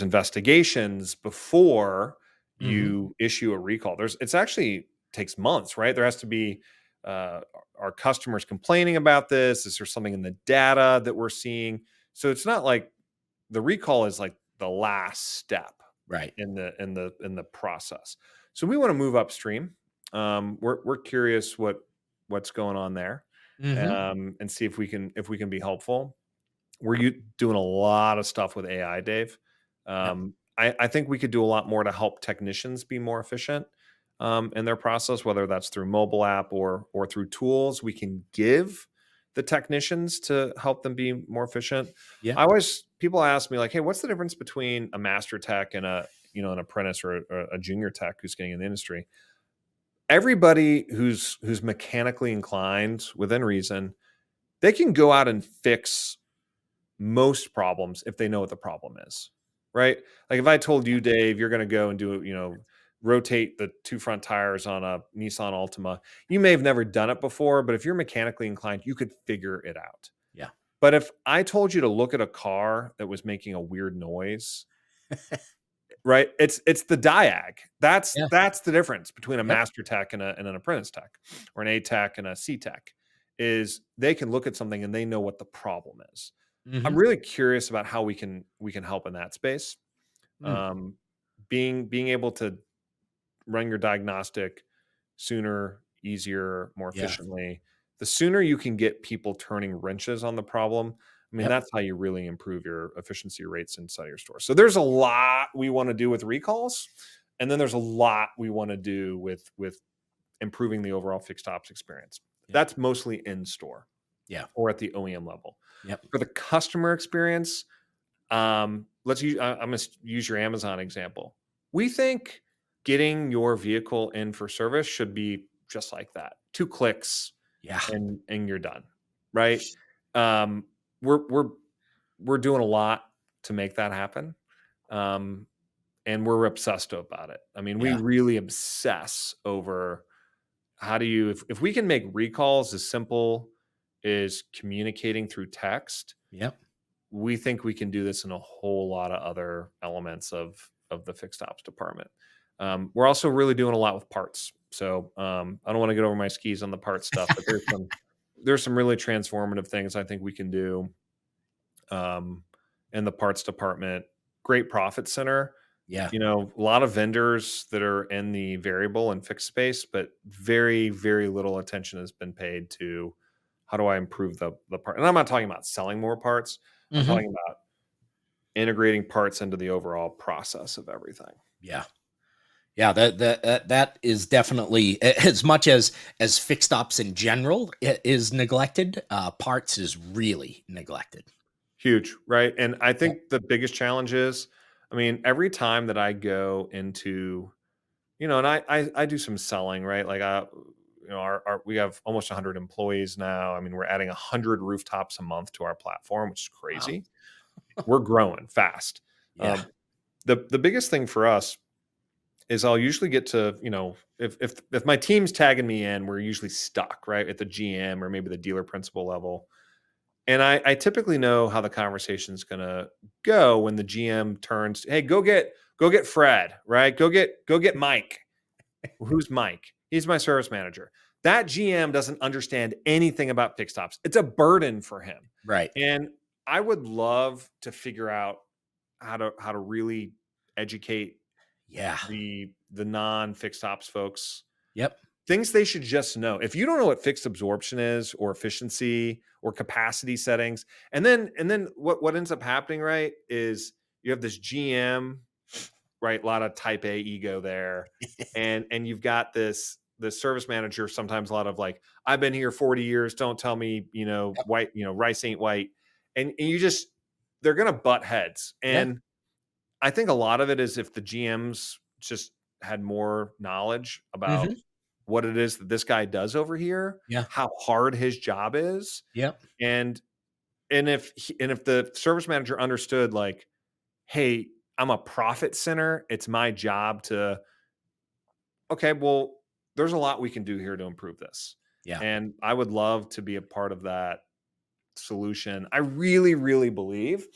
investigations before Hmm. you issue a recall. It's actually takes months, right? There has to be, uh, our customers complaining about this. Is there something in the data that we're seeing? So it's not like the recall is like the last step Right. in the process. So we want to move upstream. We're curious what's going on there, Hmm. and see if we can be helpful. We're doing a lot of stuff with AI, Dave. Yep. I think we could do a lot more to help technicians be more efficient in their process, whether that's through mobile app or through tools we can give the technicians to help them be more efficient. Yep. People ask me, like, hey, what's the difference between a master tech and an apprentice or a junior tech who's getting in the industry? Everybody who's mechanically inclined within reason, they can go out and fix most problems if they know what the problem is, right? Like, if I told you, Dave, you're going to go and do, rotate the two front tires on a Nissan Altima. You may have never done it before, but if you're mechanically inclined, you could figure it out. Yeah. But if I told you to look at a car that was making a weird noise, right? It's the diag. That's Yeah. the difference between a Yep. master tech and an apprentice tech, or an A tech and a C tech, is they can look at something and they know what the problem is. I'm Hmm. really curious about how we can help in that space. Mm. Um, being able to run your diagnostic sooner, easier, more Yeah. efficiently. The sooner you can get people turning wrenches on the problem, I mean, Yep. that's how you really improve your efficiency rates inside your store. So there's a lot we want to do with recalls, and then there's a lot we want to do with improving the overall fixed ops experience. Yep. That's mostly in store Yeah. or at the OEM level. Yep. For the customer experience, let's use. I'm going to use your Amazon example. We think getting your vehicle in for service should be just like that. 2 clicks Yeah. and you're done, right? Um, we're doing a lot to make that happen, um, and we're obsessed about it. I mean, we Yeah. really obsess over how do you if we can make recalls as simple as communicating through text, Yep. we think we can do this in a whole lot of other elements of the fixed ops department. We're also really doing a lot with parts. So I don't want to get over my skis on the parts stuff, but there's some really transformative things I think we can do um, in the parts department. Great profit center. Yeah. You know, a lot of vendors that are in the variable and fixed space, but very, very little attention has been paid to how do I improve the part. And I'm not talking about selling more parts. I'm Hmm. talking about integrating parts into the overall process of everything. Yeah. Yeah, that is definitely as much as fixed ops in general is neglected. Parts is really neglected. Huge, right? And I Yep. think the biggest challenge is, I mean, every time that I go into, and I do some selling, right? Like our we have almost 100 employees now. I mean, we're adding 100 rooftops a month to our platform, which is Wow. crazy. We're growing fast. Yeah. Um, the biggest thing for us is I'll usually get to, if my team's tagging me in, we're usually stuck, right? At the GM or maybe the dealer principal level. And I typically know how the conversation's gonna go when the GM turns, hey, go get Fred, right? Go get Mike. Who's Mike? He's my service manager. That GM doesn't understand anything about fixed ops. It's a burden for him. Right. And I would love to figure out how to really educate Yeah. the non-fixed ops folks, Yep. things they should just know. If you don't know what fixed absorption is or efficiency or capacity settings, and then what ends up happening, right, is you have this GM, right, a lot of type A ego there, and you've got this service manager, sometimes a lot of like, I've been here 40 years, don't tell me, Yep. white, rice ain't white. And you just, they're gonna butt heads. Yeah. And I think a lot of it is if the GMs just had more knowledge about Hmm. what it is that this guy does over here, Yeah. how hard his job is, Yep. and and if the service manager understood, like, hey, I'm a profit center, it's my job to, okay, well, there's a lot we can do here to improve this, Yeah. and I would love to be a part of that solution. I really, really believe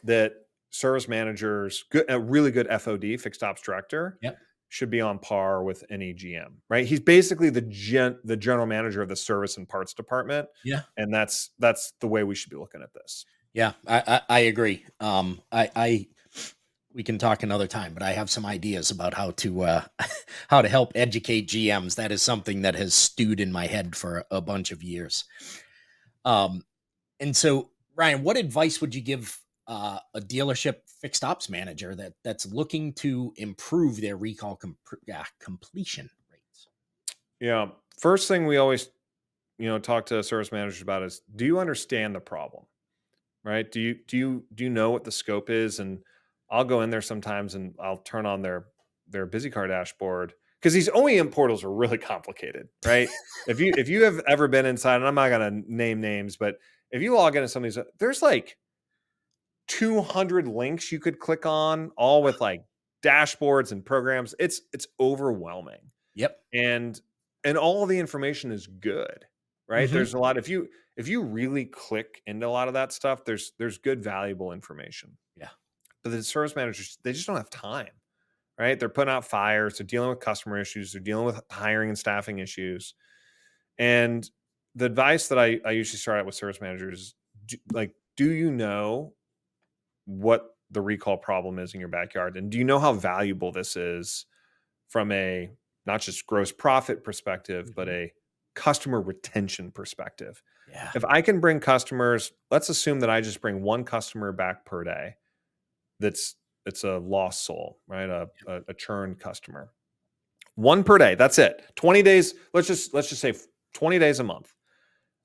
that service managers, a really good FOD, fixed ops director, Yep. should be on par with any GM, right? He's basically the general manager of the service and parts department, Yeah. and that's the way we should be looking at this. Yeah. I agree. I we can talk another time, but I have some ideas about how to how to help educate GMs. That is something that has stewed in my head for a bunch of years. Um, and so, Ryan, what advice would you give a dealership fixed ops manager that's looking to improve their recall completion rates? Yeah. First thing we always, talk to service managers about is, do you understand the problem? Right? Do you know what the scope is? And I'll go in there sometimes and I'll turn on their BizzyCar dashboard, because these OEM portals are really complicated, right? If you have ever been inside, and I'm not gonna name names, but if you log into some of these, there's like 200 links you could click on, all with like dashboards and programs. It's overwhelming. Yep. And all of the information is good, right? Hmm. There's a lot, if you really click into a lot of that stuff, there's good valuable information. Yeah. But the service managers, they just don't have time, right? They're putting out fires, they're dealing with customer issues, they're dealing with hiring and staffing issues. And the advice that I usually start out with service managers is, do you know what the recall problem is in your backyard? And do you know how valuable this is from a not just gross profit perspective, but Hmm. a customer retention perspective? Yeah. If I can bring customers, let's assume that I just bring one customer back per day. That's it's a lost soul, right? A churned customer. One per day. That's it. 20 days. Let's just say 20 days a month.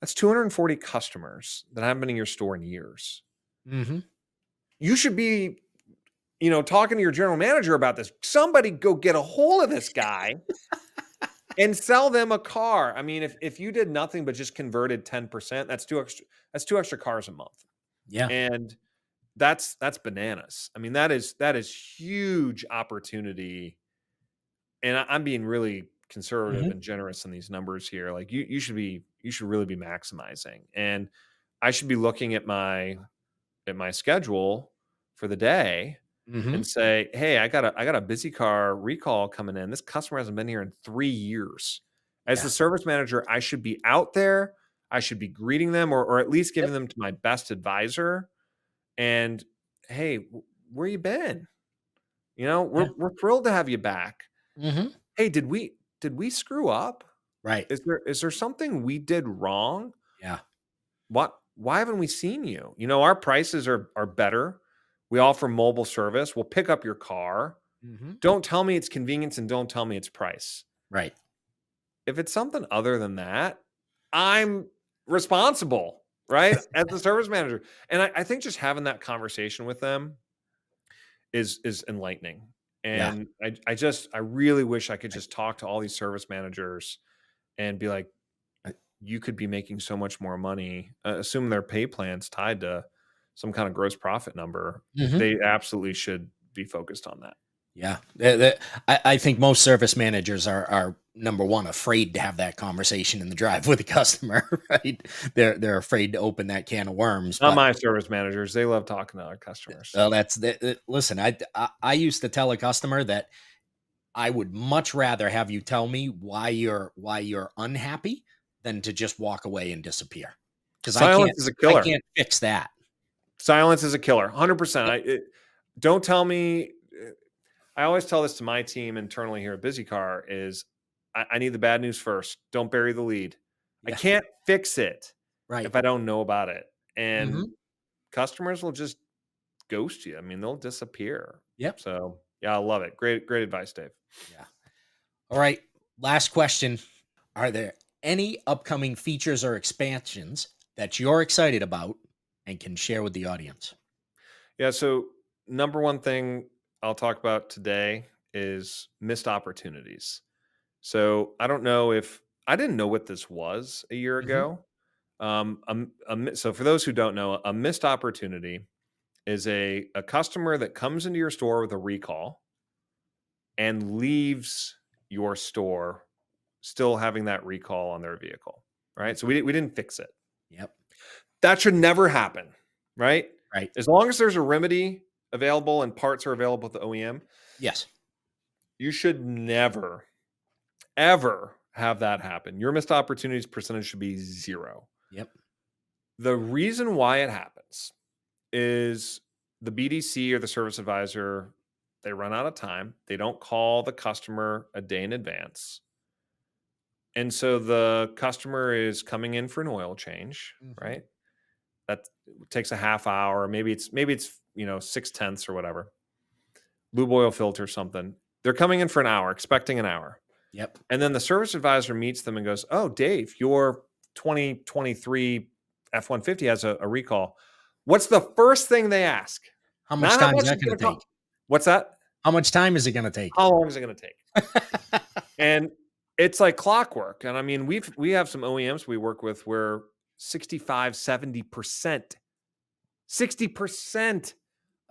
That's 240 customers that haven't been in your store in years. Hmm. You should be, talking to your general manager about this. Somebody go get a hold of this guy and sell them a car. I mean, if you did nothing but just converted 10%, that's two extra cars a month. Yeah. And that's bananas. I mean, that is huge opportunity. And I'm being really conservative Hmm. and generous in these numbers here. Like you should really be maximizing. And I should be looking at my schedule for the day Hmm. and say, "Hey, I got a BizzyCar recall coming in. This customer hasn't been here in 3 years." As Yeah. the service manager, I should be out there. I should be greeting them, or at least Yep. giving them to my best advisor. And, "Hey, where you been? Yeah. We're thrilled to have you back. Hmm. Hey, did we screw up? Right. Is there something we did wrong? Yeah. Why haven't we seen you? Our prices are better. We offer mobile service. We'll pick up your car. Hmm. Don't tell me it's convenience and don't tell me it's price. Right. If it's something other than that, I'm responsible, right? As the service manager. And I think just having that conversation with them is enlightening. Yeah. And I really wish I could just talk to all these service managers and be like, you could be making so much more money. Assume their pay plan's tied to some kind of gross profit number. Hmm. They absolutely should be focused on that. Yeah. I think most service managers are number one afraid to have that conversation in the drive with the customer, right? They're afraid to open that can of worms. Not But my service managers. They love talking to our customers. well, listen. I used to tell a customer that I would much rather have you tell me why you're unhappy than to just walk away and disappear, because I can't Silence is a I killer. can't fix that. Silence is a killer. 100%. Yep. Don't tell me. I always tell this to my team internally here at BizzyCar is I need the bad news first. Don't bury the lead. I Yeah. can't fix it Right. if I don't know about it. And Hmm. customers will just ghost you. I mean, they'll disappear. Yep. So yeah, I love it. Great advice, Dave. Yeah. All right. Last question. Are there any upcoming features or expansions that you're excited about and can share with the audience? Yeah. So number one thing I'll talk about today is missed opportunities. So I don't know if I didn't know what this was a year Hmm. ago. So for those who don't know, a missed opportunity is a customer that comes into your store with a recall and leaves your store still having that recall on their vehicle, right? So we didn't fix it. Yep. That should never happen, right? Right. As long as there's a remedy available and parts are available at the OEM, Yes. you should never, ever have that happen. Your missed opportunities percentage should be 0. Yep. The reason why it happens is the BDC or the service advisor, they run out of time. They don't call the customer a day in advance. And so the customer is coming in for an oil change, Hmm. right? That takes a half hour. Maybe it's 6/10 or whatever. Lube oil filter, something. They're coming in for an hour, expecting an hour. Yep. And then the service advisor meets them and goes, "Oh, Dave, your 2023 F-150 has a recall." What's the first thing they ask? How much Not how time is much that it's going gonna to take? cost. What's that? How much time is it going to take? How long is it gonna take? And it's like clockwork. And I mean, we have some OEMs we work with where 65, 70%, 60%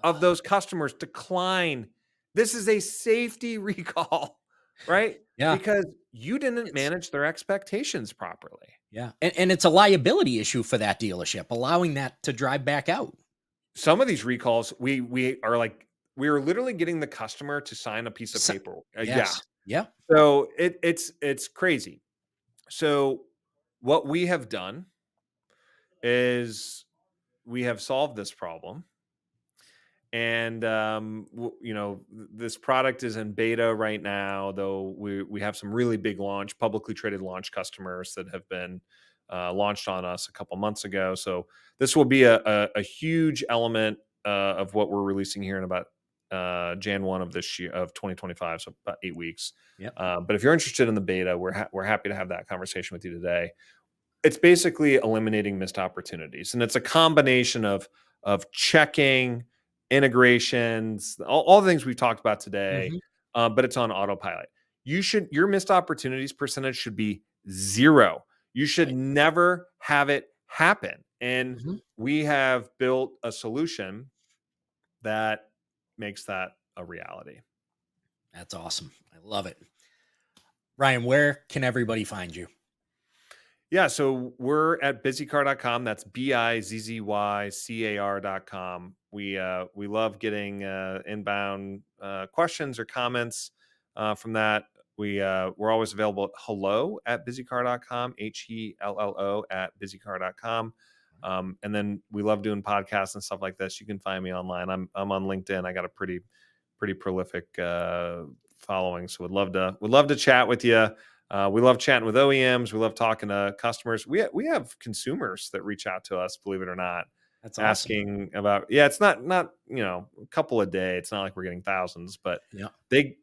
of those customers decline This is a safety recall, right? Yeah. Because you didn't It's manage their expectations properly. yeah. And it's a liability issue for that dealership, allowing that to drive back out. Some of these recalls, we are like we are literally getting the customer to sign a piece of So, paper. Yeah. yes. Yep. So it's crazy. So what we have done is we have solved this problem. And this product is in beta right now, though we have some really big publicly traded launch customers that have been launched on us a couple months ago. So this will be a huge element of what we're releasing here in about Jan 1 of this year of 2025, so about 8 weeks. Yep. But if you're interested in the beta, we're happy to have that conversation with you today. It's basically eliminating missed opportunities, and it's a combination of checking, integrations, all the things we've talked about today, Hmm. but it's on autopilot. Your missed opportunities percentage should be 0. You should Right. never have it happen, and Hmm. we have built a solution that makes that a reality. That's awesome. I love it. Ryan, where can everybody find you? Yeah, so we're at BizzyCar.com. That's BIZZYCAR.com. We love getting inbound questions or comments from that. We're always available at hello@BizzyCar.com, HELLO at BizzyCar.com. And then we love doing podcasts and stuff like this. You can find me online. I'm on LinkedIn. I got a pretty prolific following, so would love to chat with you. We love chatting with OEMs. We love talking to customers. We have consumers that reach out to us, believe it or not, That's awesome. asking about. Yeah, it's not a couple a day. It's not like we're getting thousands, but Yeah. they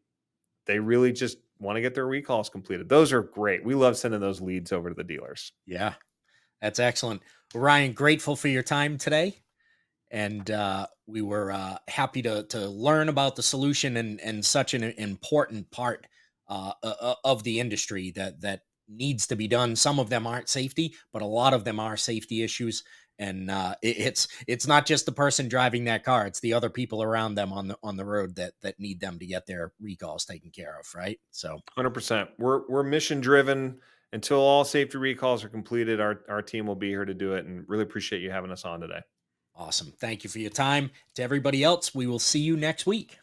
they really just want to get their recalls completed. Those are great. We love sending those leads over to the dealers. Yeah. That's excellent. Well, Ryan, grateful for your time today. And we were happy to learn about the solution and such an important part of the industry that needs to be done. Some of them aren't safety, but a lot of them are safety issues. And it's not just the person driving that car; it's the other people around them on the road that need them to get their recalls taken care of. Right. So 100%. We're mission driven. Until all safety recalls are completed, our team will be here to do it. And really appreciate you having us on today. awesome. Thank you for your time. To everybody else, we will see you next week.